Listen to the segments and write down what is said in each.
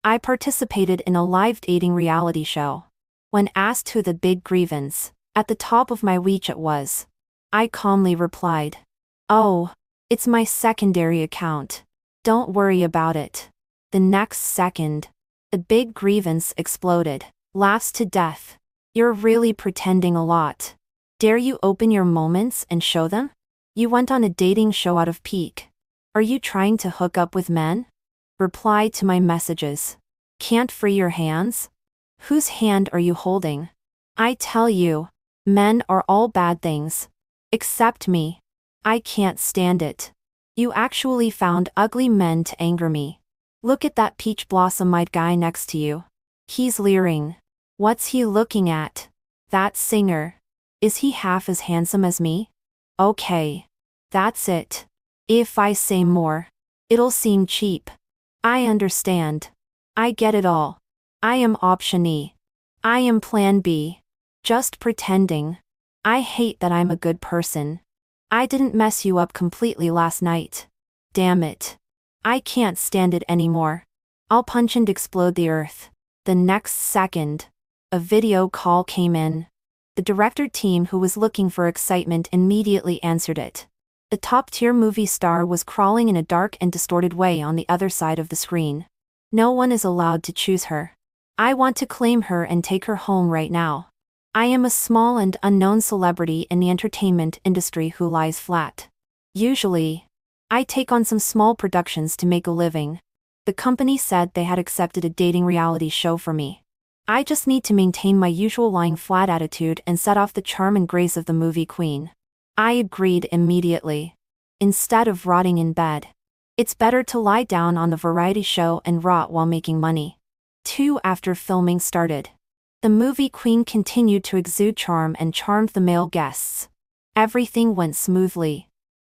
I participated in a live dating reality show. When asked who the big grievance at the top of my WeChat was, I calmly replied, "Oh, it's my secondary account. Don't worry about it." The next second, the big grievance exploded. Laughs to death. "You're really pretending a lot. Dare you open your moments and show them? You went on a dating show out of pique. Are you trying to hook up with men?" Reply to my messages. Can't free your hands? Whose hand are you holding? I tell you, men are all bad things. Except me. I can't stand it. You actually found ugly men to anger me. Look at that peach blossom-eyed guy next to you. He's leering. What's he looking at? That singer. Is he half as handsome as me? Okay. That's it. If I say more, it'll seem cheap. I understand. I get it all. I am option E. I am plan B. Just pretending. I hate that I'm a good person. I didn't mess you up completely last night. Damn it. I can't stand it anymore. I'll punch and explode the earth. The next second, a video call came in. The director team who was looking for excitement immediately answered it. The top-tier movie star was crawling in a dark and distorted way on the other side of the screen. No one is allowed to choose her. I want to claim her and take her home right now. I am a small and unknown celebrity in the entertainment industry who lies flat. Usually, I take on some small productions to make a living. The company said they had accepted a dating reality show for me. I just need to maintain my usual lying flat attitude and set off the charm and grace of the movie queen. I agreed immediately. Instead of rotting in bed, it's better to lie down on the variety show and rot while making money. 2 After filming started, the movie queen continued to exude charm and charmed the male guests. Everything went smoothly.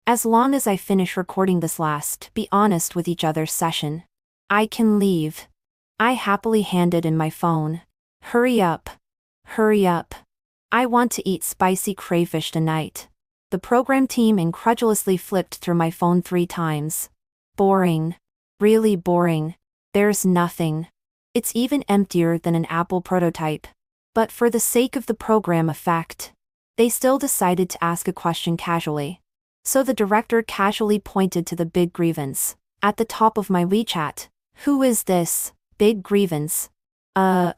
As long as I finish recording this last, be honest with each other session, I can leave. I happily handed in my phone. Hurry up. Hurry up. I want to eat spicy crayfish tonight. The program team incredulously flipped through my phone 3 times. Boring. Really boring. There's nothing. It's even emptier than an Apple prototype. But for the sake of the program effect, they still decided to ask a question casually. So the director casually pointed to the big grievance at the top of my WeChat. Who is this big grievance? The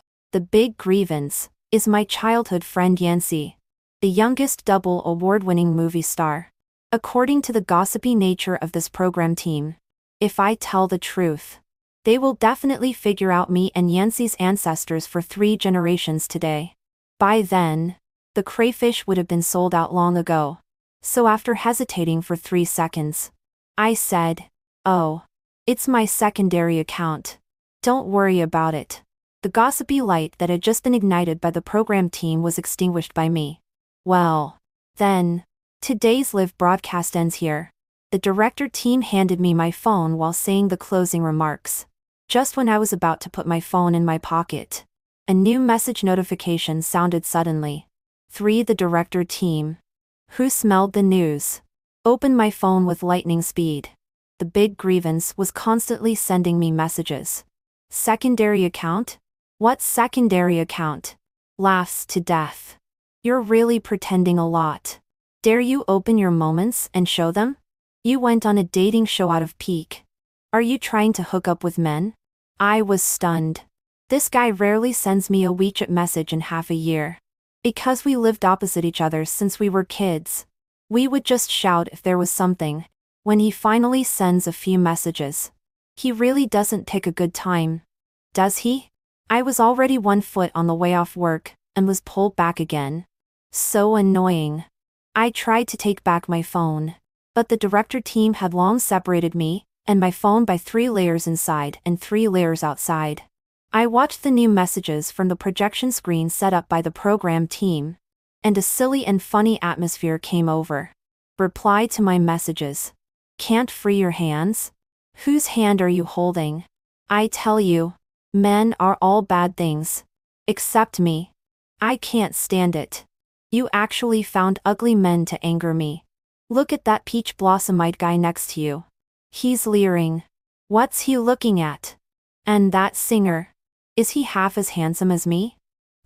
big grievance is my childhood friend Yancy, the youngest double award-winning movie star. According to the gossipy nature of this program team, if I tell the truth, they will definitely figure out me and Yancy's ancestors for 3 generations today. By then, the crayfish would have been sold out long ago. So after hesitating for 3 seconds, I said, "Oh, it's my secondary account. Don't worry about it." The gossipy light that had just been ignited by the program team was extinguished by me. Well, then, today's live broadcast ends here. The director team handed me my phone while saying the closing remarks. Just when I was about to put my phone in my pocket, a new message notification sounded suddenly. 3 The director team. Who smelled the news? Opened my phone with lightning speed. The big grievance was constantly sending me messages. Secondary account? What secondary account? Laughs to death. You're really pretending a lot. Dare you open your moments and show them? You went on a dating show out of pique. Are you trying to hook up with men? I was stunned. This guy rarely sends me a WeChat message in half a year. Because we lived opposite each other since we were kids, we would just shout if there was something. When he finally sends a few messages, he really doesn't pick a good time. Does he? I was already 1 foot on the way off work, and was pulled back again. So annoying. I tried to take back my phone, but the director team had long separated me and my phone by 3 layers inside and 3 layers outside. I watched the new messages from the projection screen set up by the program team, and a silly and funny atmosphere came over. Reply to my messages. Can't free your hands? Whose hand are you holding? I tell you, men are all bad things. Except me. I can't stand it. You actually found ugly men to anger me. Look at that peach blossom-eyed guy next to you. He's leering. What's he looking at? And that singer. Is he half as handsome as me?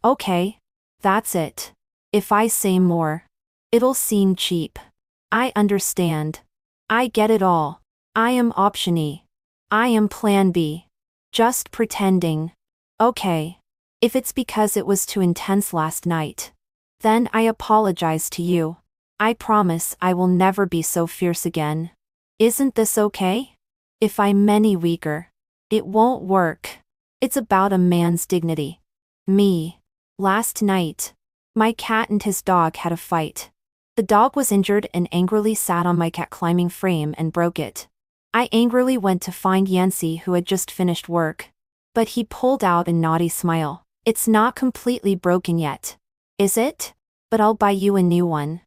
Okay. That's it. If I say more, it'll seem cheap. I understand. I get it all. I am option E. I am plan B. Just pretending. Okay. If it's because it was too intense last night, then I apologize to you. I promise I will never be so fierce again. Isn't this okay? If I'm any weaker, it won't work. It's about a man's dignity. Me. Last night, my cat and his dog had a fight. The dog was injured and angrily sat on my cat climbing frame and broke it. I angrily went to find Yancy, who had just finished work. But he pulled out a naughty smile. It's not completely broken yet. Is it? But I'll buy you a new one.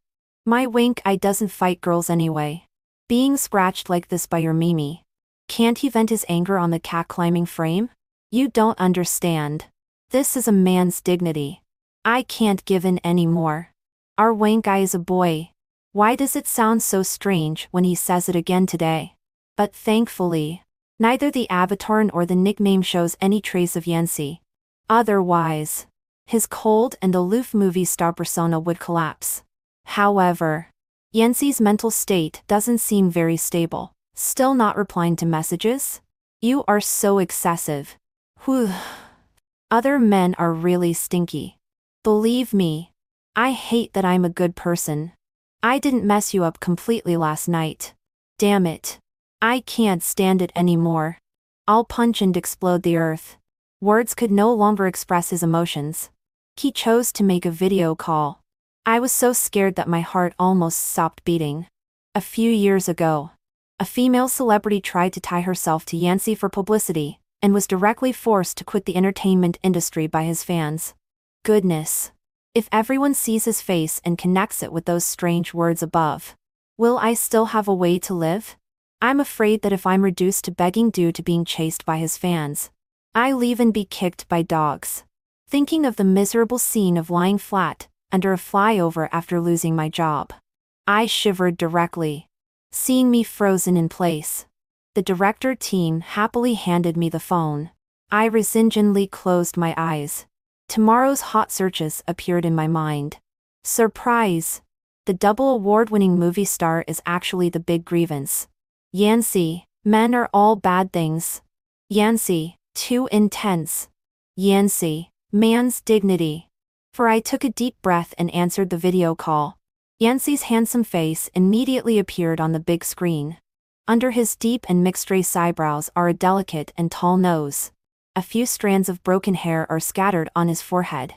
My wink eye doesn't fight girls anyway. Being scratched like this by your Mimi. Can't he vent his anger on the cat climbing frame? You don't understand. This is a man's dignity. I can't give in anymore. Our wink eye is a boy. Why does it sound so strange when he says it again today? But thankfully, neither the avatar nor the nickname shows any trace of Yancy. Otherwise, his cold and aloof movie star persona would collapse. However, Yancy's mental state doesn't seem very stable. Still not replying to messages? You are so excessive. Whew. Other men are really stinky. Believe me. I hate that I'm a good person. I didn't mess you up completely last night. Damn it. I can't stand it anymore. I'll punch and explode the earth. Words could no longer express his emotions. He chose to make a video call. I was so scared that my heart almost stopped beating. A few years ago, a female celebrity tried to tie herself to Yancy for publicity, and was directly forced to quit the entertainment industry by his fans. Goodness. If everyone sees his face and connects it with those strange words above, will I still have a way to live? I'm afraid that if I'm reduced to begging due to being chased by his fans, I'll even be kicked by dogs. Thinking of the miserable scene of lying flat under a flyover after losing my job, I shivered directly. Seeing me frozen in place, the director team happily handed me the phone. I resignedly closed my eyes. Tomorrow's hot searches appeared in my mind. Surprise! The double award-winning movie star is actually the big grievance. Yancy, men are all bad things. Yancy, too intense. Yancy, man's dignity. For I took a deep breath and answered the video call. Yancy's handsome face immediately appeared on the big screen. Under his deep and mixed-race eyebrows are a delicate and tall nose. A few strands of broken hair are scattered on his forehead.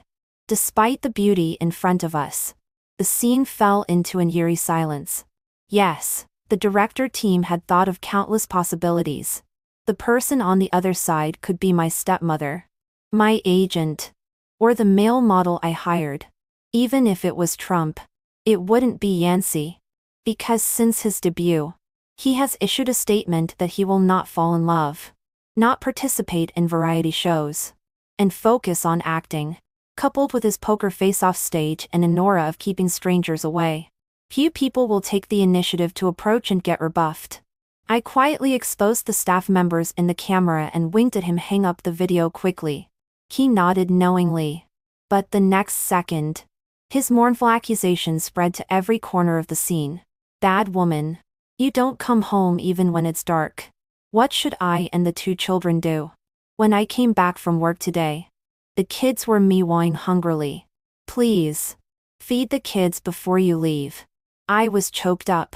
Despite the beauty in front of us, the scene fell into an eerie silence. Yes, the director team had thought of countless possibilities. The person on the other side could be my stepmother, my agent, or the male model I hired. Even if it was Trump, it wouldn't be Yancy. Because since his debut, he has issued a statement that he will not fall in love, not participate in variety shows, and focus on acting. Coupled with his poker face off stage and an aura of keeping strangers away, few people will take the initiative to approach and get rebuffed. I quietly exposed the staff members in the camera and winked at him. Hang up the video quickly. He nodded knowingly. But the next second, his mournful accusation spread to every corner of the scene. Bad woman. You don't come home even when it's dark. What should I and the 2 children do? When I came back from work today, the kids were meowing hungrily. Please, feed the kids before you leave. I was choked up.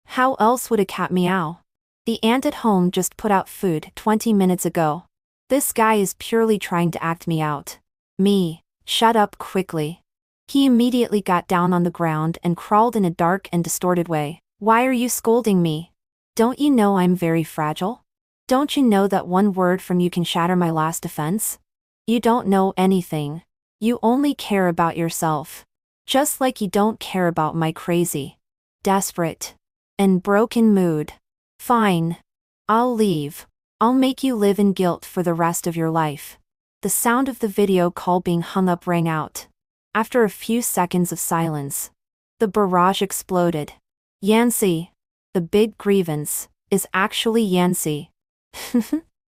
How else would a cat meow? The aunt at home just put out food 20 minutes ago. This guy is purely trying to act me out. Me, shut up quickly. He immediately got down on the ground and crawled in a dark and distorted way. Why are you scolding me? Don't you know I'm very fragile? Don't you know that one word from you can shatter my last defense? You don't know anything. You only care about yourself. Just like you don't care about my crazy, desperate, and broken mood. Fine. I'll leave. I'll make you live in guilt for the rest of your life. The sound of the video call being hung up rang out. After a few seconds of silence, the barrage exploded. Yancy, the big grievance, is actually Yancy.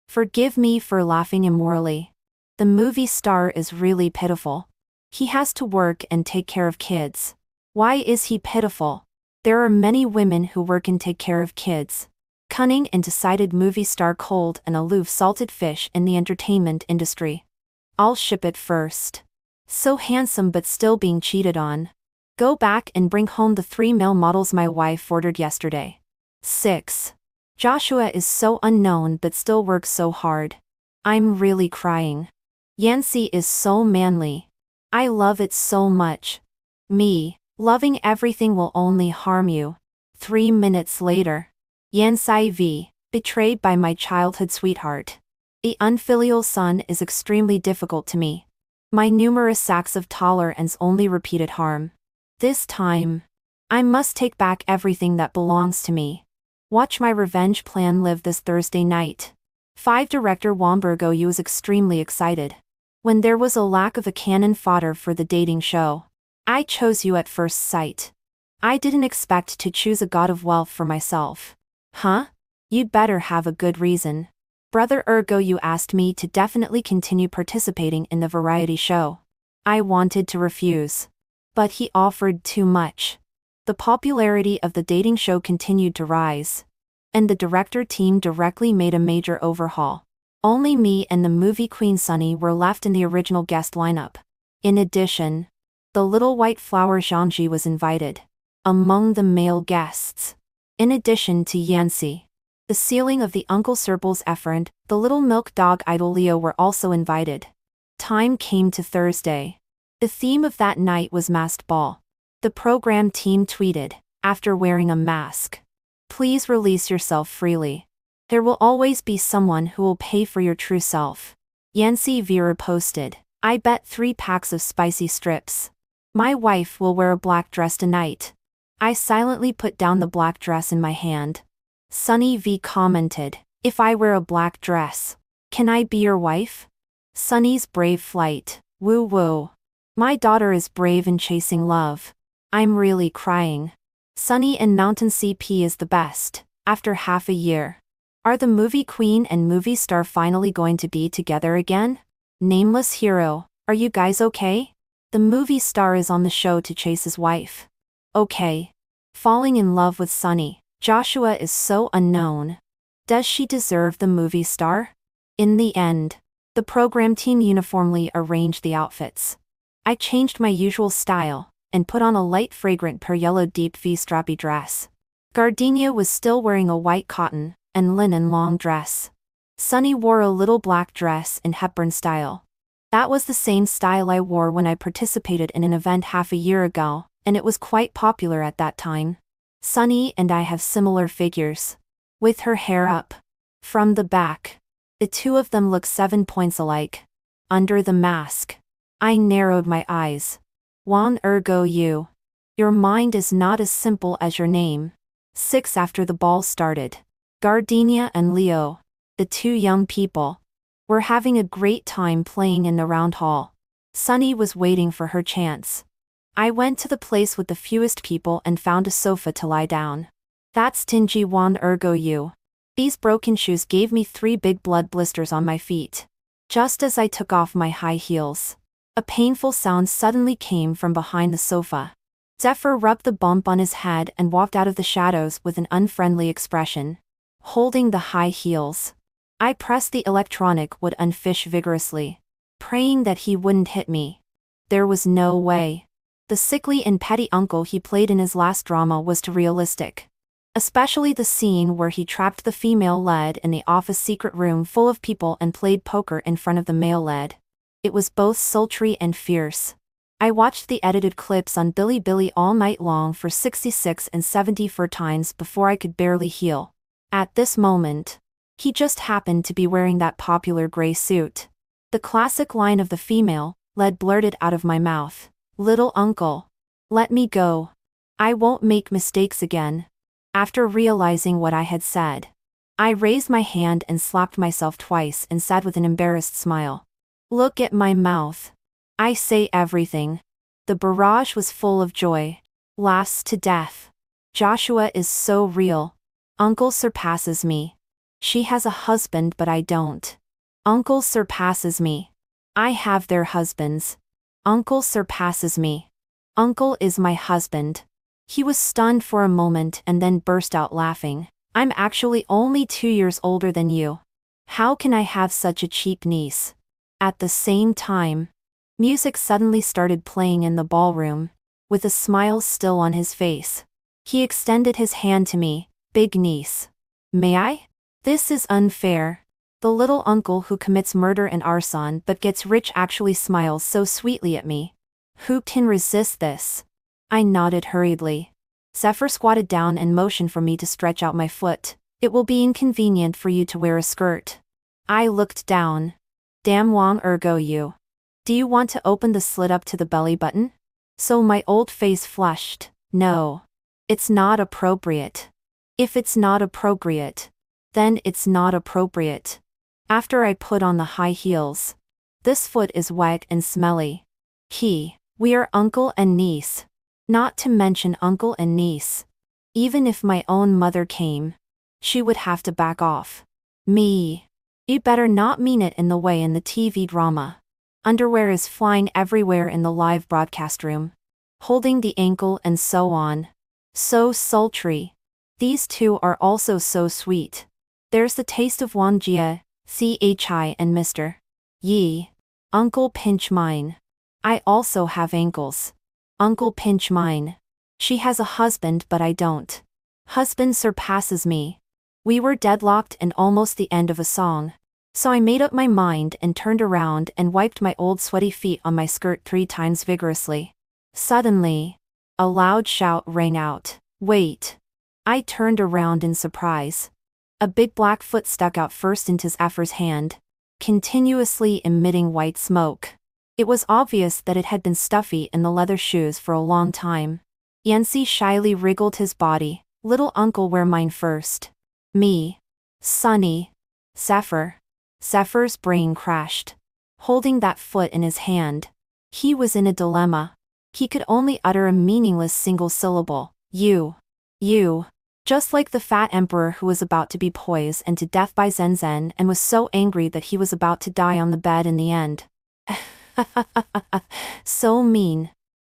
Forgive me for laughing immorally. The movie star is really pitiful. He has to work and take care of kids. Why is he pitiful? There are many women who work and take care of kids. Cunning and decided movie star, cold and aloof salted fish in the entertainment industry. I'll ship it first. So handsome but still being cheated on. Go back and bring home the 3 male models my wife ordered yesterday. 6. Joshua is so unknown but still works so hard. I'm really crying. Yancy is so manly. I love it so much. Me, loving everything will only harm you. 3 minutes later. Yancy V, betrayed by my childhood sweetheart. The unfilial son is extremely difficult to me. My numerous acts of tolerance only repeated harm. This time, I must take back everything that belongs to me. Watch my revenge plan live this Thursday night. 5. Director Wambergo Yu is extremely excited. When there was a lack of a cannon fodder for the dating show, I chose you at first sight. I didn't expect to choose a god of wealth for myself. Huh? You'd better have a good reason. Brother Ergo Yu asked me to definitely continue participating in the variety show. I wanted to refuse. But he offered too much. The popularity of the dating show continued to rise. And the director team directly made a major overhaul. Only me and the movie queen Sunny were left in the original guest lineup. In addition, the little white flower Zhangji was invited. Among the male guests. In addition to Yancy, the ceiling of the Uncle Serpil's efferent, the little milk dog idol Leo were also invited. Time came to Thursday. The theme of that night was masked ball. The program team tweeted, after wearing a mask, "Please release yourself freely. There will always be someone who will pay for your true self." Yancy Vera posted, "I bet 3 packs of spicy strips. My wife will wear a black dress tonight." I silently put down the black dress in my hand. Sunny V commented, "If I wear a black dress, can I be your wife?" Sunny's brave flight, woo woo. My daughter is brave in chasing love. I'm really crying. Sunny and Mountain CP is the best, after half a year. Are the movie queen and movie star finally going to be together again? Nameless hero, are you guys okay? The movie star is on the show to chase his wife. Okay. Falling in love with Sunny, Joshua is so unknown. Does she deserve the movie star? In the end, the program team uniformly arranged the outfits. I changed my usual style, and put on a light fragrant pear yellow deep V-strappy dress. Gardenia was still wearing a white cotton and linen long dress. Sunny wore a little black dress in Hepburn style. That was the same style I wore when I participated in an event half a year ago, and it was quite popular at that time. Sunny and I have similar figures. With her hair up. From the back. The two of them look 7 points alike. Under the mask. I narrowed my eyes. Wan Ergo Yu. Your mind is not as simple as your name. 6. After the ball started. Gardenia and Leo, the 2 young people, were having a great time playing in the round hall. Sunny was waiting for her chance. I went to the place with the fewest people and found a sofa to lie down. That stingy Wan Ergo Yu. These broken shoes gave me 3 big blood blisters on my feet. Just as I took off my high heels, a painful sound suddenly came from behind the sofa. Zephyr rubbed the bump on his head and walked out of the shadows with an unfriendly expression. Holding the high heels, I pressed the electronic wood and fish vigorously, praying that he wouldn't hit me. There was no way. The sickly and petty uncle he played in his last drama was too realistic. Especially the scene where he trapped the female lead in the office secret room full of people and played poker in front of the male lead. It was both sultry and fierce. I watched the edited clips on Bilibili all night long for 66 and 74 times before I could barely heal. At this moment, he just happened to be wearing that popular gray suit. The classic line of the female lead blurted out of my mouth. "Little uncle. Let me go. I won't make mistakes again." After realizing what I had said, I raised my hand and slapped myself twice and said with an embarrassed smile, "Look at my mouth. I say everything." The barrage was full of joy. Laughs to death. Joshua is so real. Uncle surpasses me. She has a husband but I don't. Uncle surpasses me. I have their husbands. Uncle surpasses me. Uncle is my husband. He was stunned for a moment and then burst out laughing. I'm actually only 2 years older than you. How can I have such a cheap niece? At the same time, music suddenly started playing in the ballroom, with a smile still on his face. He extended his hand to me. Big niece. May I? This is unfair. The little uncle who commits murder and arson but gets rich actually smiles so sweetly at me. Who can resist this? I nodded hurriedly. Zephyr squatted down and motioned for me to stretch out my foot. It will be inconvenient for you to wear a skirt. I looked down. Damn Wang ergo you. Do you want to open the slit up to the belly button? So my old face flushed. No. It's not appropriate. If it's not appropriate, then it's not appropriate. After I put on the high heels. This foot is wet and smelly. We are uncle and niece. Not to mention uncle and niece. Even if my own mother came, she would have to back off. Me. You better not mean it in the way in the TV drama. Underwear is flying everywhere in the live broadcast room. Holding the ankle and so on. So sultry. These two are also so sweet. There's the taste of Wang Jia, Chi and Mr. Yi. Uncle pinch mine. I also have ankles. Uncle pinch mine. She has a husband but I don't. Husband surpasses me. We were deadlocked and almost the end of a song. So I made up my mind and turned around and wiped my old sweaty feet on my skirt 3 times vigorously. Suddenly, a loud shout rang out. Wait. I turned around in surprise. A big black foot stuck out first into Zephyr's hand, continuously emitting white smoke. It was obvious that it had been stuffy in the leather shoes for a long time. Yancy shyly wriggled his body. Little uncle, wear mine first. Me. Sonny. Zephyr. Zephyr's brain crashed. Holding that foot in his hand, he was in a dilemma. He could only utter a meaningless single syllable. You. Just like the fat emperor who was about to be poisoned and to death by Zen Zen and was so angry that he was about to die on the bed in the end. So mean.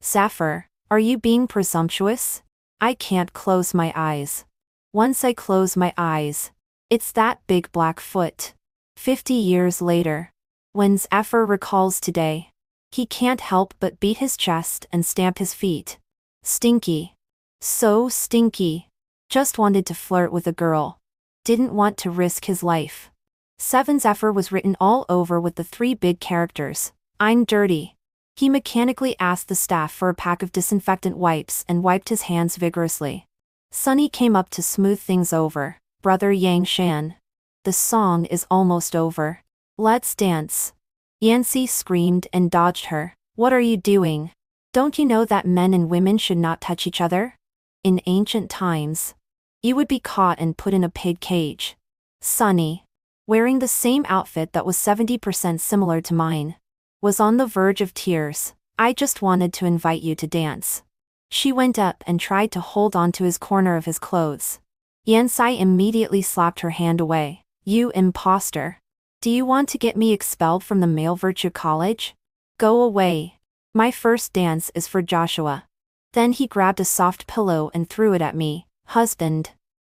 Zephyr, are you being presumptuous? I can't close my eyes. Once I close my eyes, it's that big black foot. 50 years later, when Zephyr recalls today, he can't help but beat his chest and stamp his feet. Stinky. So stinky. Just wanted to flirt with a girl. Didn't want to risk his life. 7 Zephyr was written all over with the 3 big characters. I'm dirty. He mechanically asked the staff for a pack of disinfectant wipes and wiped his hands vigorously. Sunny came up to smooth things over. Brother Yang Shan. The song is almost over. Let's dance. Yancy screamed and dodged her. What are you doing? Don't you know that men and women should not touch each other? In ancient times, you would be caught and put in a pig cage. Sunny, wearing the same outfit that was 70% similar to mine, was on the verge of tears. I just wanted to invite you to dance. She went up and tried to hold on to his corner of his clothes. Yansai immediately slapped her hand away. You imposter. Do you want to get me expelled from the Male Virtue College? Go away. My first dance is for Joshua. Then he grabbed a soft pillow and threw it at me. Husband.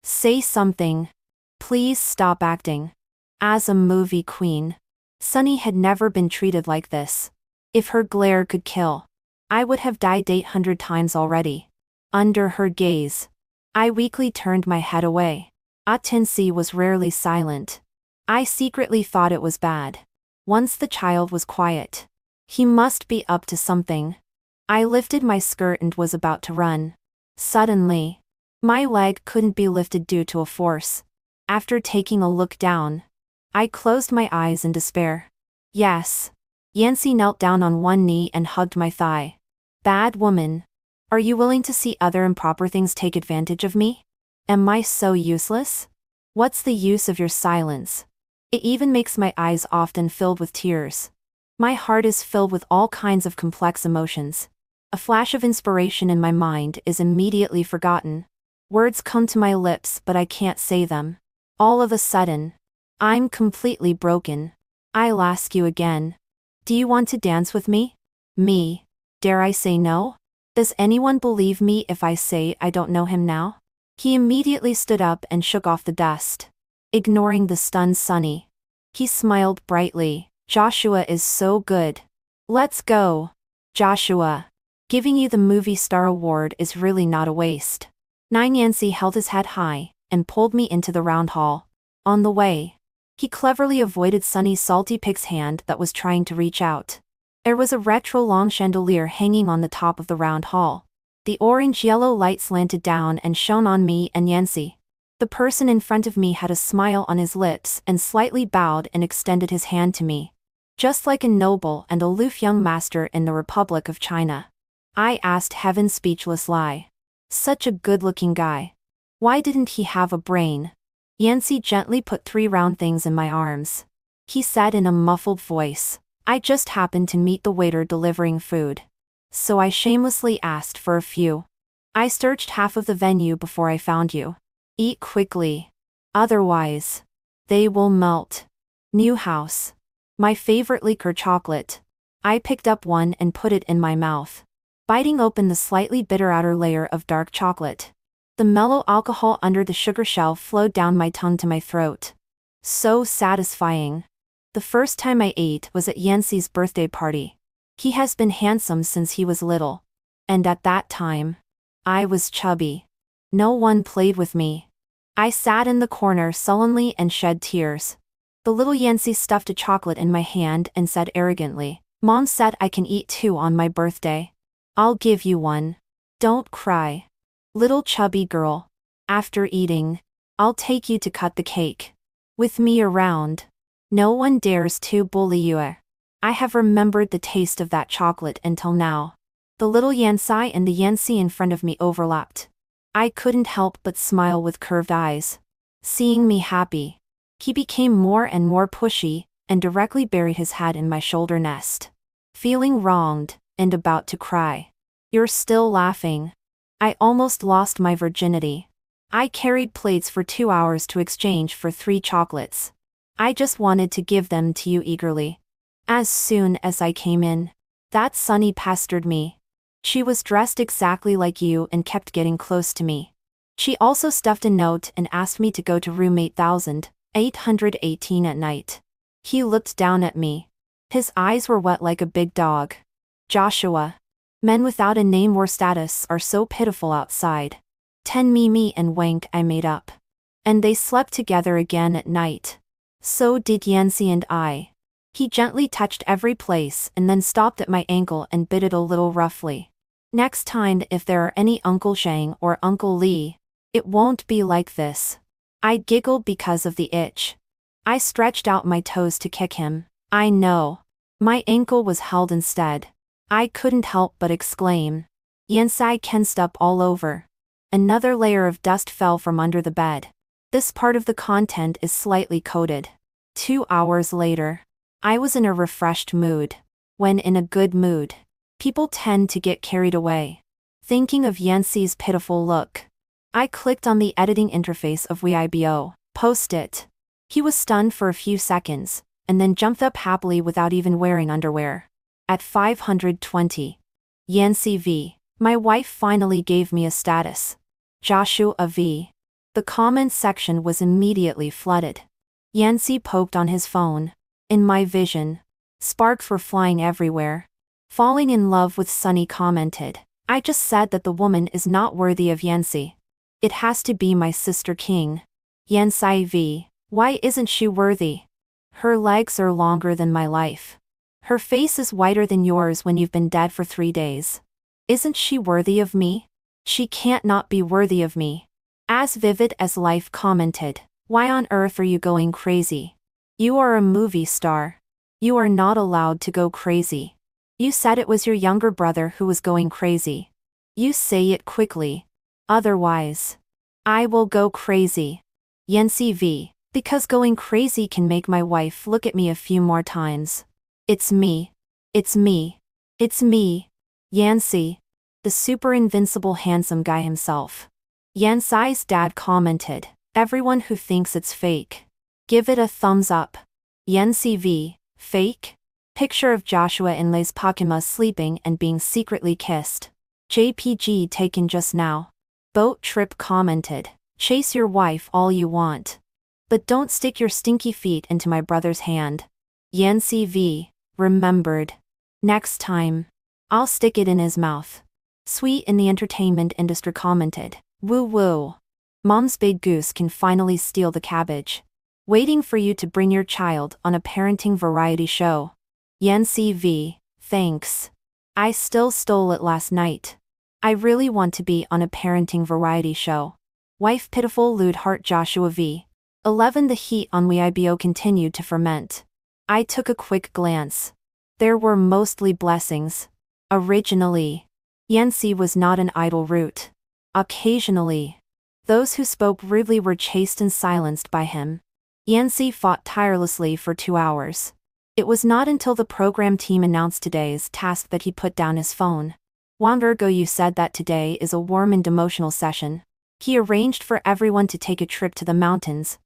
Say something. Please stop acting. As a movie queen, Sunny had never been treated like this. If her glare could kill, I would have died 800 times already. Under her gaze, I weakly turned my head away. Atensi was rarely silent. I secretly thought it was bad. Once the child was quiet, he must be up to something. I lifted my skirt and was about to run. Suddenly, my leg couldn't be lifted due to a force. After taking a look down, I closed my eyes in despair. Yes. Yancy knelt down on one knee and hugged my thigh. Bad woman. Are you willing to see other improper things take advantage of me? Am I so useless? What's the use of your silence? It even makes my eyes often filled with tears. My heart is filled with all kinds of complex emotions. A flash of inspiration in my mind is immediately forgotten. Words come to my lips but I can't say them. All of a sudden, I'm completely broken. I'll ask you again. Do you want to dance with me? Me. Dare I say no? Does anyone believe me if I say I don't know him now? He immediately stood up and shook off the dust, ignoring the stunned Sunny. He smiled brightly. Joshua is so good. Let's go. Joshua. Giving you the movie star award is really not a waste. Yancey held his head high and pulled me into the round hall. On the way, he cleverly avoided Sunny's salty pig's hand that was trying to reach out. There was a retro long chandelier hanging on the top of the round hall. The orange-yellow light slanted down and shone on me and Yancey. The person in front of me had a smile on his lips and slightly bowed and extended his hand to me, just like a noble and aloof young master in the Republic of China. I asked Heaven's speechless lie. Such a good-looking guy. Why didn't he have a brain? Yancey gently put 3 round things in my arms. He said in a muffled voice, I just happened to meet the waiter delivering food, so I shamelessly asked for a few. I searched half of the venue before I found you. Eat quickly. Otherwise, they will melt. New house. My favorite liquor chocolate. I picked up one and put it in my mouth, biting open the slightly bitter outer layer of dark chocolate. The mellow alcohol under the sugar shell flowed down my tongue to my throat. So satisfying. The first time I ate was at Yancey's birthday party. He has been handsome since he was little. And at that time, I was chubby. No one played with me. I sat in the corner sullenly and shed tears. The little Yancey stuffed a chocolate in my hand and said arrogantly, Mom said I can eat 2 on my birthday. I'll give you one. Don't cry. Little chubby girl. After eating, I'll take you to cut the cake. With me around, no one dares to bully you. I have remembered the taste of that chocolate until now. The little Yancey and the Yancey in front of me overlapped. I couldn't help but smile with curved eyes. Seeing me happy, he became more and more pushy and directly buried his head in my shoulder nest. Feeling wronged and about to cry. You're still laughing. I almost lost my virginity. I carried plates for 2 hours to exchange for 3 chocolates. I just wanted to give them to you eagerly. As soon as I came in, that Sunny pestered me. She was dressed exactly like you and kept getting close to me. She also stuffed a note and asked me to go to room 8818 at night. He looked down at me. His eyes were wet like a big dog. Joshua. Men without a name or status are so pitiful outside. 10 Mimi and Wank I made up. And they slept together again at night. So did Yancey and I. He gently touched every place and then stopped at my ankle and bit it a little roughly. Next time if there are any Uncle Shang or Uncle Lee, it won't be like this. I giggled because of the itch. I stretched out my toes to kick him. I know. My ankle was held instead. I couldn't help but exclaim. Yancey kensed up all over. Another layer of dust fell from under the bed. This part of the content is slightly coated. 2 hours later, I was in a refreshed mood. When in a good mood, people tend to get carried away. Thinking of Yancey's pitiful look, I clicked on the editing interface of Weibo. Post it. He was stunned for a few seconds, and then jumped up happily without even wearing underwear. At 520. Yancey V. My wife finally gave me a status. Joshua V. The comments section was immediately flooded. Yancey poked on his phone. In my vision, sparks were flying everywhere. Falling in love with Sunny commented, I just said that the woman is not worthy of Yancey. It has to be my sister King. Yancey V. Why isn't she worthy? Her legs are longer than my life. Her face is whiter than yours when you've been dead for 3 days. Isn't she worthy of me? She can't not be worthy of me. As Vivid as Life commented, why on earth are you going crazy? You are a movie star. You are not allowed to go crazy. You said it was your younger brother who was going crazy. You say it quickly. Otherwise, I will go crazy. Yancey V. Because going crazy can make my wife look at me a few more times. It's me. It's me. It's me. Yancey. The super invincible handsome guy himself. Yancey's dad commented, Everyone who thinks it's fake, give it a thumbs up. YNCV, fake? Picture of Joshua and Lay's Pakima sleeping and being secretly kissed. JPG taken just now. Boat Trip commented, chase your wife all you want, but don't stick your stinky feet into my brother's hand. YNCV, remembered. Next time, I'll stick it in his mouth. Sweet in the entertainment industry commented, woo woo. Mom's big goose can finally steal the cabbage. Waiting for you to bring your child on a parenting variety show. YNCV, thanks. I still stole it last night. I really want to be on a parenting variety show. Wife pitiful lewd heart Joshua V. 11 The heat on WeIBO continued to ferment. I took a quick glance. There were mostly blessings. Originally, Yancy was not an idle root. Occasionally, those who spoke rudely were chased and silenced by him. Yancy fought tirelessly for 2 hours. It was not until the program team announced today's task that he put down his phone. Wondergo, you said that today is a warm and emotional session. He arranged for everyone to take a trip to the mountains.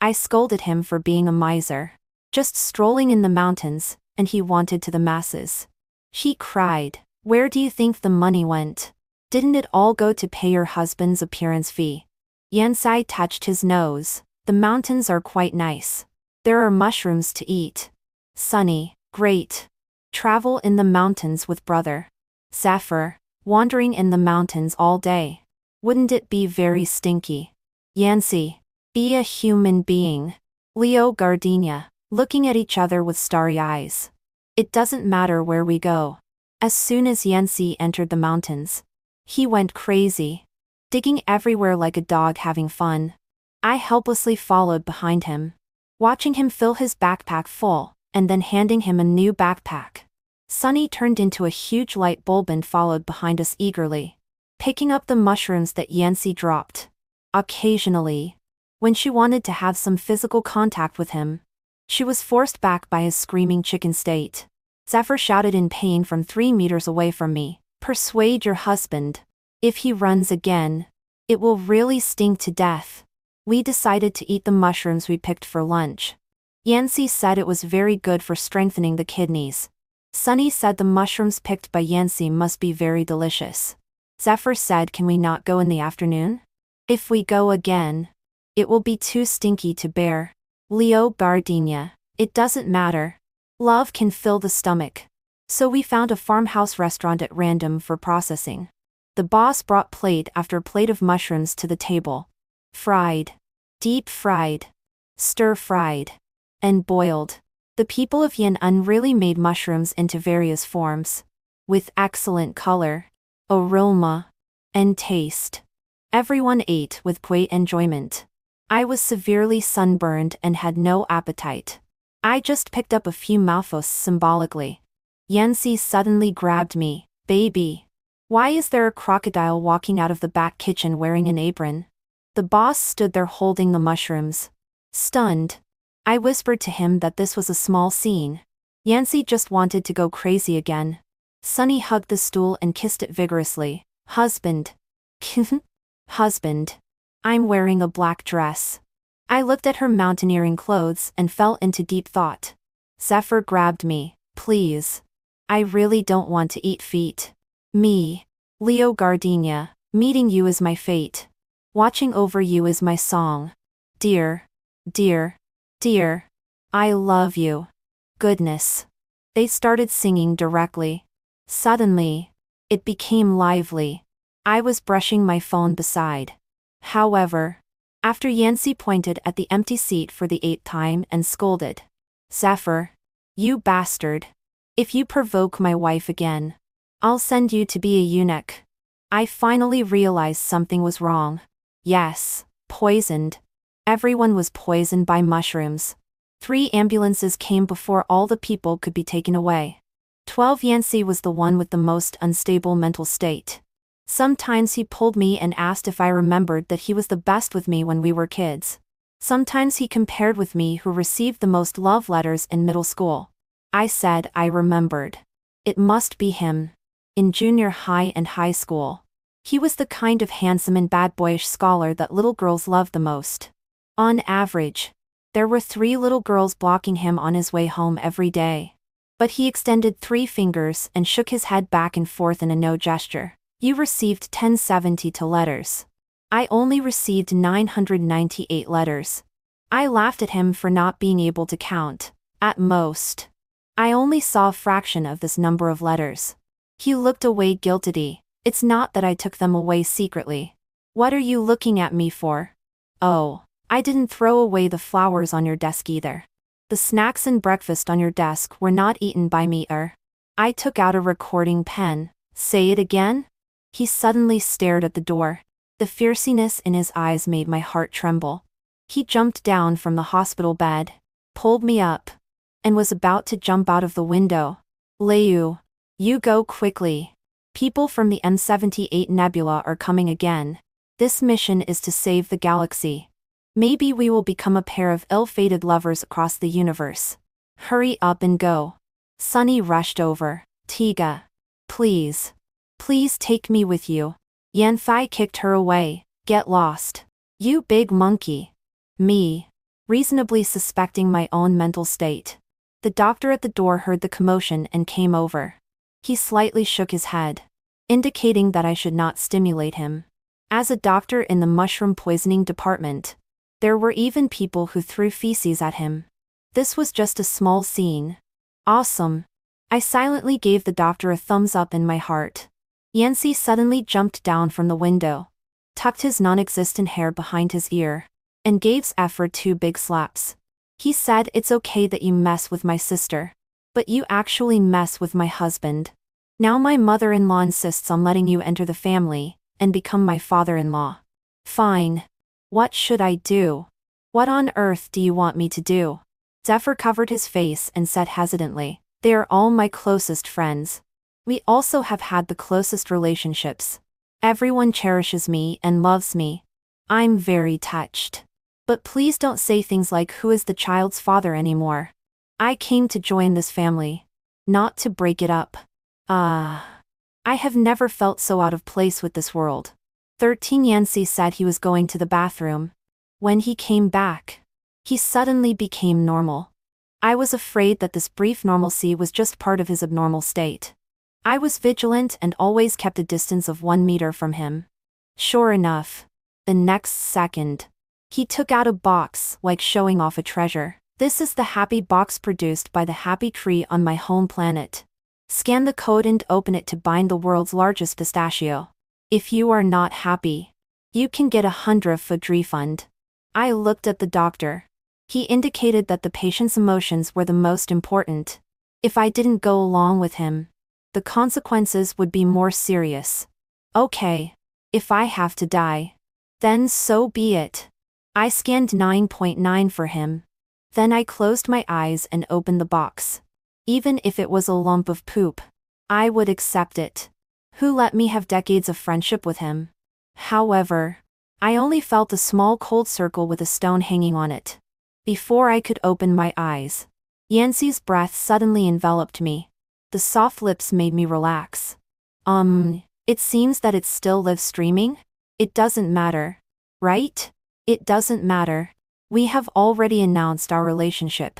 I scolded him for being a miser. Just strolling in the mountains, and he wanted to the masses. She cried, where do you think the money went? Didn't it all go to pay your husband's appearance fee? Yansai touched his nose. The mountains are quite nice. There are mushrooms to eat. Sunny, great. Travel in the mountains with brother. Zephyr, wandering in the mountains all day. Wouldn't it be very stinky? Yancy, be a human being. Leo Gardenia, looking at each other with starry eyes. It doesn't matter where we go. As soon as Yancy entered the mountains, he went crazy, digging everywhere like a dog having fun. I helplessly followed behind him, watching him fill his backpack full, and then handing him a new backpack. Sunny turned into a huge light bulb and followed behind us eagerly, picking up the mushrooms that Yancy dropped. Occasionally, when she wanted to have some physical contact with him, she was forced back by his screaming chicken state. Zephyr shouted in pain from 3 meters away from me, persuade your husband. If he runs again, it will really stink to death. We decided to eat the mushrooms we picked for lunch. Yancy said it was very good for strengthening the kidneys. Sunny said the mushrooms picked by Yancy must be very delicious. Zephyr said, can we not go in the afternoon? If we go again, it will be too stinky to bear. Leo Gardenia, it doesn't matter. Love can fill the stomach. So we found a farmhouse restaurant at random for processing. The boss brought plate after plate of mushrooms to the table. Fried, deep fried, stir fried, and boiled. The people of Yan'an really made mushrooms into various forms, with excellent color, aroma, and taste. Everyone ate with great enjoyment. I was severely sunburned and had no appetite. I just picked up a few mouthfuls symbolically. Yancy suddenly grabbed me. Baby, why is there a crocodile walking out of the back kitchen wearing an apron? The boss stood there holding the mushrooms. Stunned, I whispered to him that this was a small scene. Yancy just wanted to go crazy again. Sunny hugged the stool and kissed it vigorously. Husband. Husband. I'm wearing a black dress. I looked at her mountaineering clothes and fell into deep thought. Zephyr grabbed me. Please. I really don't want to eat feet. Me. Leo Gardenia, meeting you is my fate. Watching over you is my song. Dear. Dear. Dear. I love you. Goodness. They started singing directly. Suddenly, it became lively. I was brushing my phone beside. However, after Yancy pointed at the empty seat for the 8th time and scolded. Zephyr. You bastard. If you provoke my wife again, I'll send you to be a eunuch. I finally realized something was wrong. Yes, poisoned. Everyone was poisoned by mushrooms. 3 ambulances came before all the people could be taken away. 12 Yancy was the one with the most unstable mental state. Sometimes he pulled me and asked if I remembered that he was the best with me when we were kids. Sometimes he compared with me who received the most love letters in middle school. I said I remembered. It must be him. In junior high and high school, he was the kind of handsome and bad boyish scholar that little girls loved the most. On average, there were 3 little girls blocking him on his way home every day. But he extended 3 fingers and shook his head back and forth in a no gesture. You received 1072 letters. I only received 998 letters. I laughed at him for not being able to count. At most, I only saw a fraction of this number of letters. He looked away guiltily. It's not that I took them away secretly. What are you looking at me for? Oh, I didn't throw away the flowers on your desk either. The snacks and breakfast on your desk were not eaten by me I took out a recording pen. Say it again? He suddenly stared at the door. The fierceness in his eyes made my heart tremble. He jumped down from the hospital bed, pulled me up, and was about to jump out of the window. Liu, you go quickly. People from the M78 Nebula are coming again. This mission is to save the galaxy. Maybe we will become a pair of ill-fated lovers across the universe. Hurry up and go. Sunny rushed over. Tiga. Please. Please take me with you. Yanfei kicked her away. Get lost. You big monkey. Me. Reasonably suspecting my own mental state. The doctor at the door heard the commotion and came over. He slightly shook his head, indicating that I should not stimulate him. As a doctor in the mushroom poisoning department, there were even people who threw feces at him. This was just a small scene. Awesome. I silently gave the doctor a thumbs up in my heart. Yancy suddenly jumped down from the window, tucked his non-existent hair behind his ear, and gave Zephyr 2 big slaps. He said, it's okay that you mess with my sister, but you actually mess with my husband. Now my mother-in-law insists on letting you enter the family and become my father-in-law. Fine. What should I do? What on earth do you want me to do? Zephyr covered his face and said hesitantly, they are all my closest friends. We also have had the closest relationships. Everyone cherishes me and loves me. I'm very touched. But please don't say things like who is the child's father anymore. I came to join this family, not to break it up. I have never felt so out of place with this world. 13 Yancy said he was going to the bathroom. When he came back, he suddenly became normal. I was afraid that this brief normalcy was just part of his abnormal state. I was vigilant and always kept a distance of 1 meter from him. Sure enough, the next second, he took out a box like showing off a treasure. This is the happy box produced by the happy tree on my home planet. Scan the code and open it to bind the world's largest pistachio. If you are not happy, you can get $100 refund. I looked at the doctor. He indicated that the patient's emotions were the most important. If I didn't go along with him, the consequences would be more serious. Okay. If I have to die, then so be it. I scanned 9.9 for him. Then I closed my eyes and opened the box. Even if it was a lump of poop, I would accept it. Who let me have decades of friendship with him? However, I only felt a small cold circle with a stone hanging on it. Before I could open my eyes, Yancy's breath suddenly enveloped me. The soft lips made me relax. It seems that it still live streaming? It doesn't matter. Right? It doesn't matter. We have already announced our relationship.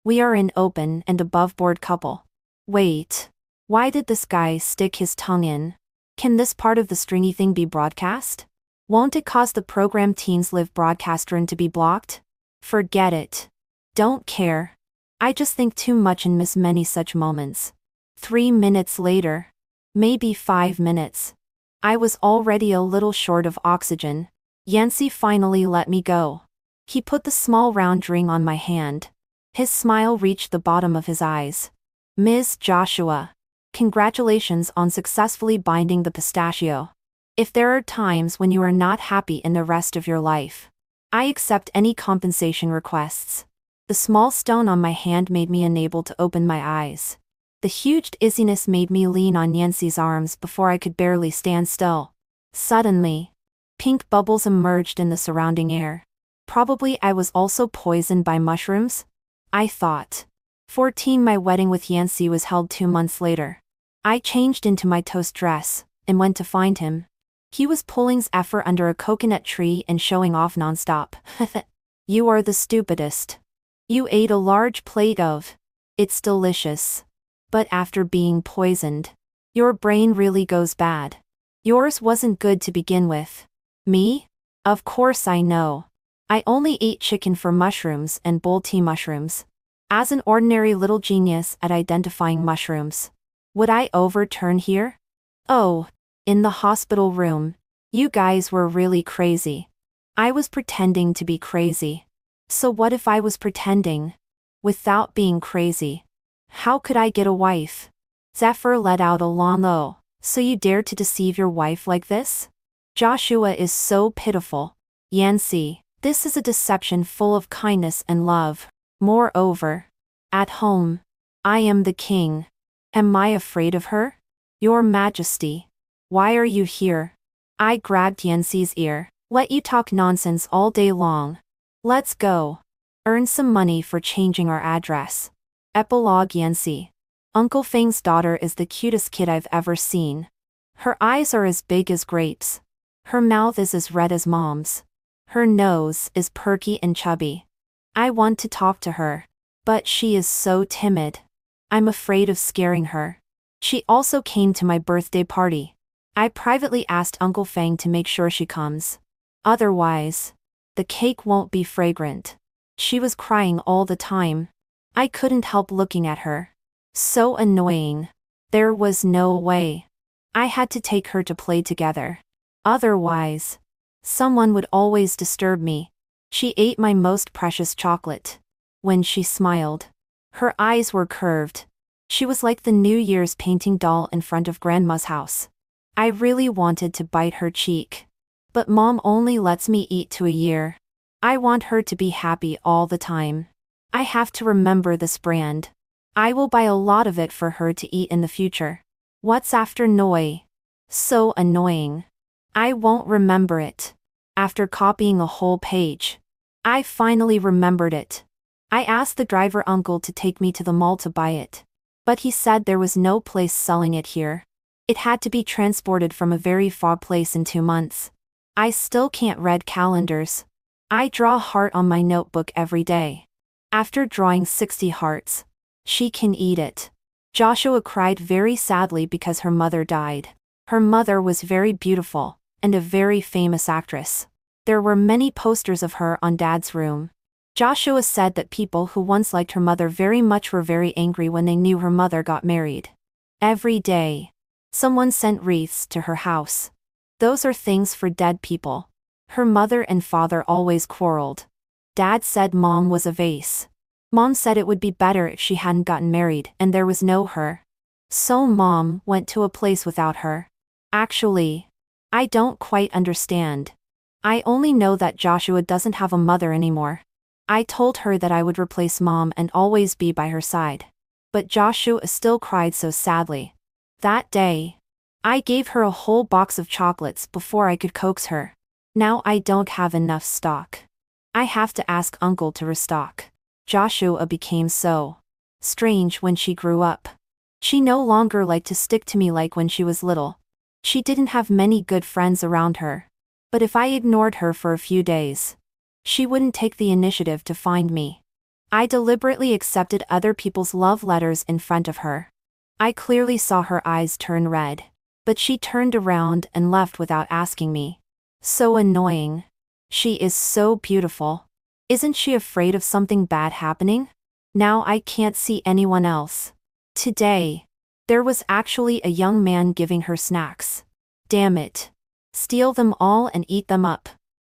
We are an open and above-board couple. Wait. Why did this guy stick his tongue in? Can this part of the stringy thing be broadcast? Won't it cause the program Teens Live broadcaster to be blocked? Forget it. Don't care. I just think too much and miss many such moments. 3 minutes later. Maybe 5 minutes. I was already a little short of oxygen. Yancy finally let me go. He put the small round ring on my hand. His smile reached the bottom of his eyes. Ms. Joshua, congratulations on successfully binding the pistachio. If there are times when you are not happy in the rest of your life, I accept any compensation requests. The small stone on my hand made me unable to open my eyes. The huge dizziness made me lean on Yancy's arms before I could barely stand still. Suddenly, pink bubbles emerged in the surrounding air. Probably I was also poisoned by mushrooms? I thought. 14 My wedding with Yancy was held 2 months later. I changed into my toast dress and went to find him. He was pulling Zephyr under a coconut tree and showing off nonstop. You are the stupidest. You ate a large plate of. It's delicious. But after being poisoned, your brain really goes bad. Yours wasn't good to begin with. Me? Of course I know. I only ate chicken for mushrooms and bowl tea mushrooms. As an ordinary little genius at identifying mushrooms. Would I overturn here? Oh, in the hospital room. You guys were really crazy. I was pretending to be crazy. So what if I was pretending? Without being crazy. How could I get a wife? Zephyr let out a long "oh." So you dare to deceive your wife like this? Joshua is so pitiful. Yancy, this is a deception full of kindness and love. Moreover, at home, I am the king. Am I afraid of her? Your Majesty. Why are you here? I grabbed Yancy's ear. Let you talk nonsense all day long. Let's go. Earn some money for changing our address. Epilogue. Yancy. Uncle Feng's daughter is the cutest kid I've ever seen. Her eyes are as big as grapes. Her mouth is as red as Mom's. Her nose is perky and chubby. I want to talk to her. But she is so timid. I'm afraid of scaring her. She also came to my birthday party. I privately asked Uncle Feng to make sure she comes. Otherwise, the cake won't be fragrant. She was crying all the time. I couldn't help looking at her. So annoying. There was no way. I had to take her to play together. Otherwise, someone would always disturb me. She ate my most precious chocolate. When she smiled, her eyes were curved. She was like the New Year's painting doll in front of Grandma's house. I really wanted to bite her cheek. But Mom only lets me eat to a year. I want her to be happy all the time. I have to remember this brand. I will buy a lot of it for her to eat in the future. What's after Noi? So annoying. I won't remember it. After copying a whole page, I finally remembered it. I asked the driver uncle to take me to the mall to buy it. But he said there was no place selling it here. It had to be transported from a very far place in 2 months. I still can't read calendars. I draw a heart on my notebook every day. After drawing 60 hearts, she can eat it. Joshua cried very sadly because her mother died. Her mother was very beautiful, and a very famous actress. There were many posters of her on Dad's room. Joshua said that people who once liked her mother very much were very angry when they knew her mother got married. Every day, someone sent wreaths to her house. Those are things for dead people. Her mother and father always quarreled. Dad said Mom was a vase. Mom said it would be better if she hadn't gotten married and there was no her. So Mom went to a place without her. Actually, I don't quite understand. I only know that Joshua doesn't have a mother anymore. I told her that I would replace Mom and always be by her side. But Joshua still cried so sadly. That day, I gave her a whole box of chocolates before I could coax her. Now I don't have enough stock. I have to ask Uncle to restock. Joshua became so strange when she grew up. She no longer liked to stick to me like when she was little. She didn't have many good friends around her. But if I ignored her for a few days, she wouldn't take the initiative to find me. I deliberately accepted other people's love letters in front of her. I clearly saw her eyes turn red. But she turned around and left without asking me. So annoying. She is so beautiful. Isn't she afraid of something bad happening? Now I can't see anyone else. Today, there was actually a young man giving her snacks. Damn it. Steal them all and eat them up.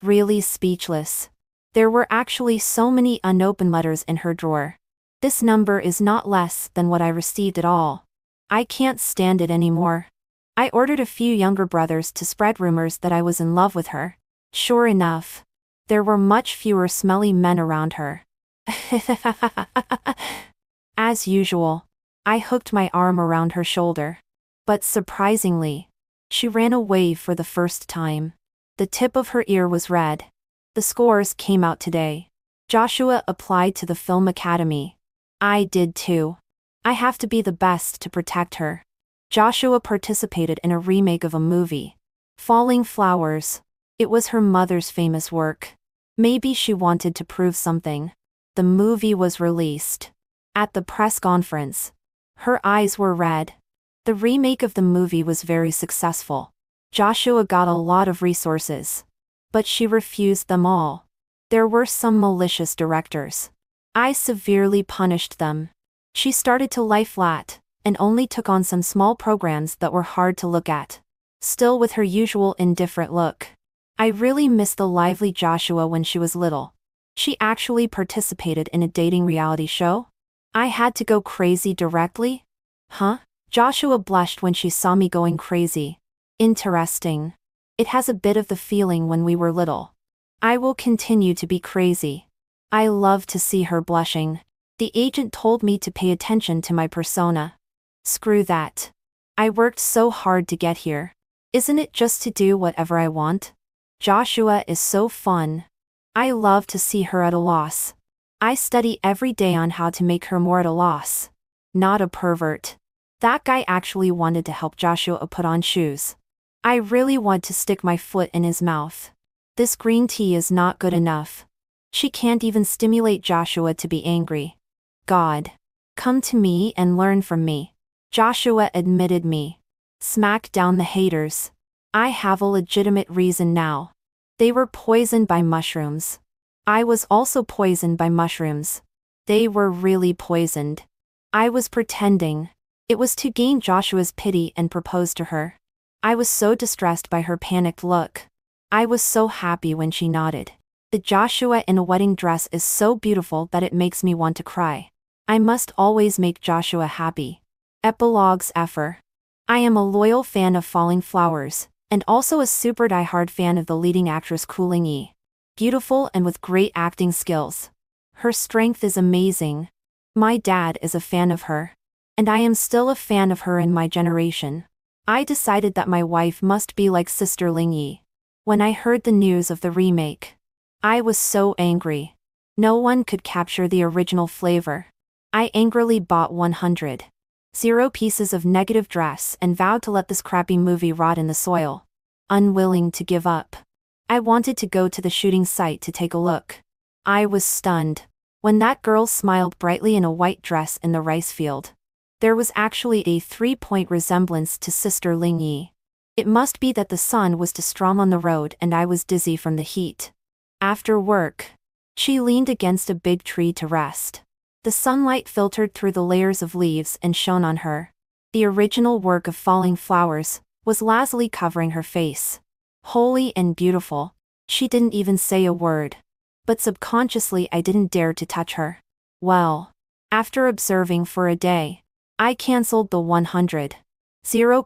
Really speechless. There were actually so many unopened letters in her drawer. This number is not less than what I received at all. I can't stand it anymore. I ordered a few younger brothers to spread rumors that I was in love with her. Sure enough, there were much fewer smelly men around her. As usual, I hooked my arm around her shoulder. But surprisingly, she ran away for the first time. The tip of her ear was red. The scores came out today. Joshua applied to the film academy. I did too. I have to be the best to protect her. Joshua participated in a remake of a movie. Falling Flowers. It was her mother's famous work. Maybe she wanted to prove something. The movie was released. At the press conference, her eyes were red. The remake of the movie was very successful. Joshua got a lot of resources. But she refused them all. There were some malicious directors. I severely punished them. She started to lie flat, and only took on some small programs that were hard to look at. Still with her usual indifferent look. I really miss the lively Joshua when she was little. She actually participated in a dating reality show? I had to go crazy directly? Huh? Joshua blushed when she saw me going crazy. Interesting. It has a bit of the feeling when we were little. I will continue to be crazy. I love to see her blushing. The agent told me to pay attention to my persona. Screw that. I worked so hard to get here. Isn't it just to do whatever I want? Joshua is so fun. I love to see her at a loss. I study every day on how to make her more at a loss. Not a pervert. That guy actually wanted to help Joshua put on shoes. I really want to stick my foot in his mouth. This green tea is not good enough. She can't even stimulate Joshua to be angry. God. Come to me and learn from me. Joshua admitted me. Smack down the haters. I have a legitimate reason now. They were poisoned by mushrooms. I was also poisoned by mushrooms. They were really poisoned. I was pretending. It was to gain Joshua's pity and propose to her. I was so distressed by her panicked look. I was so happy when she nodded. The Joshua in a wedding dress is so beautiful that it makes me want to cry. I must always make Joshua happy. Epilogues Fr. I am a loyal fan of Falling Flowers, and also a super diehard fan of the leading actress Kuling Yi. Beautiful and with great acting skills. Her strength is amazing. My dad is a fan of her. And I am still a fan of her in my generation. I decided that my wife must be like Sister Ling Yi. When I heard the news of the remake, I was so angry. No one could capture the original flavor. I angrily bought 100 pieces of negative dress and vowed to let this crappy movie rot in the soil. Unwilling to give up. I wanted to go to the shooting site to take a look. I was stunned when that girl smiled brightly in a white dress in the rice field. There was actually a 3-point resemblance to Sister Ling Yi. It must be that the sun was too strong on the road and I was dizzy from the heat. After work, she leaned against a big tree to rest. The sunlight filtered through the layers of leaves and shone on her. The original work of Falling Flowers was lazily covering her face. Holy and beautiful. She didn't even say a word. But subconsciously I didn't dare to touch her. Well, after observing for a day, I cancelled the 100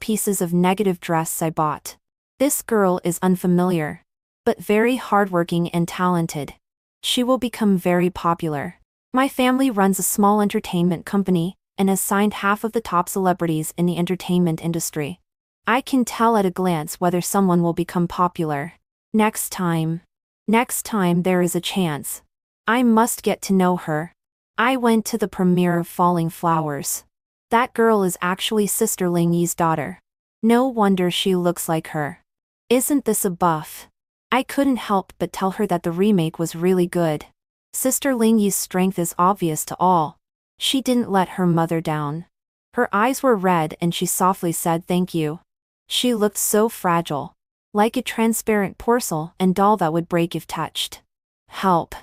pieces of negative dress I bought. This girl is unfamiliar, but very hardworking and talented. She will become very popular. My family runs a small entertainment company and has signed half of the top celebrities in the entertainment industry. I can tell at a glance whether someone will become popular. Next time there is a chance. I must get to know her. I went to the premiere of Falling Flowers. That girl is actually Sister Ling Yi's daughter. No wonder she looks like her. Isn't this a buff? I couldn't help but tell her that the remake was really good. Sister Ling Yi's strength is obvious to all. She didn't let her mother down. Her eyes were red and she softly said thank you. She looked so fragile. Like a transparent porcelain doll that would break if touched. Help.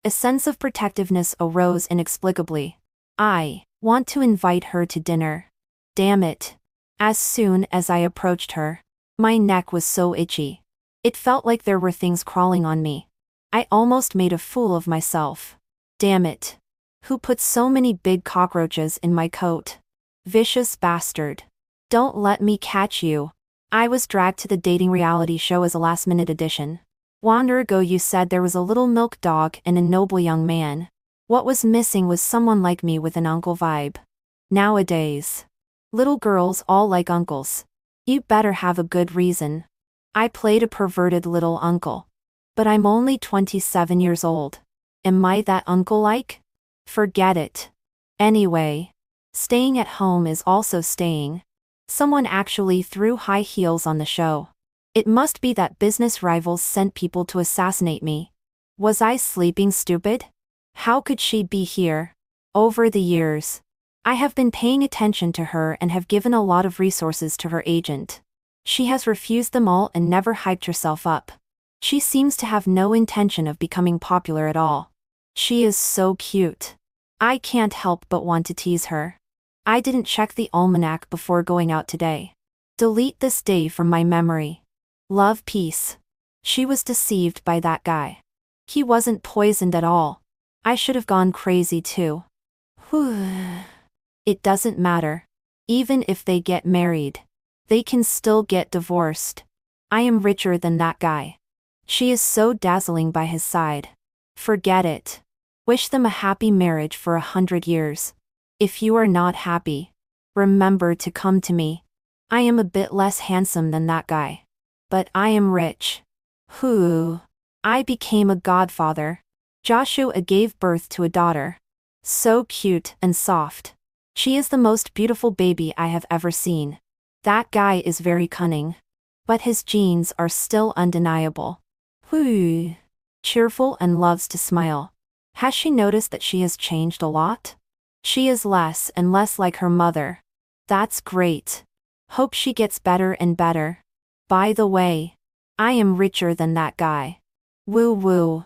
A sense of protectiveness arose inexplicably. I want to invite her to dinner. Damn it. As soon as I approached her, my neck was so itchy. It felt like there were things crawling on me. I almost made a fool of myself. Damn it. Who put so many big cockroaches in my coat? Vicious bastard. Don't let me catch you. I was dragged to the dating reality show as a last-minute addition. 1 year ago you said there was a little milk dog and a noble young man. What was missing was someone like me with an uncle vibe. Nowadays, little girls all like uncles. You better have a good reason. I played a perverted little uncle. But I'm only 27 years old. Am I that uncle-like? Forget it. Anyway, staying at home is also staying. Someone actually threw high heels on the show. It must be that business rivals sent people to assassinate me. Was I sleeping, stupid? How could she be here? Over the years, I have been paying attention to her and have given a lot of resources to her agent. She has refused them all and never hyped herself up. She seems to have no intention of becoming popular at all. She is so cute. I can't help but want to tease her. I didn't check the almanac before going out today. Delete this day from my memory. Love, peace. She was deceived by that guy. He wasn't poisoned at all. I should have gone crazy too. It doesn't matter. Even if they get married, they can still get divorced. I am richer than that guy. She is so dazzling by his side. Forget it. Wish them a happy marriage for 100 years. If you are not happy, remember to come to me. I am a bit less handsome than that guy. But I am rich. I became a godfather. Joshua gave birth to a daughter. So cute and soft. She is the most beautiful baby I have ever seen. That guy is very cunning. But his genes are still undeniable. Cheerful and loves to smile. Has she noticed that she has changed a lot? She is less and less like her mother. That's great. Hope she gets better and better. By the way, I am richer than that guy. Woo woo.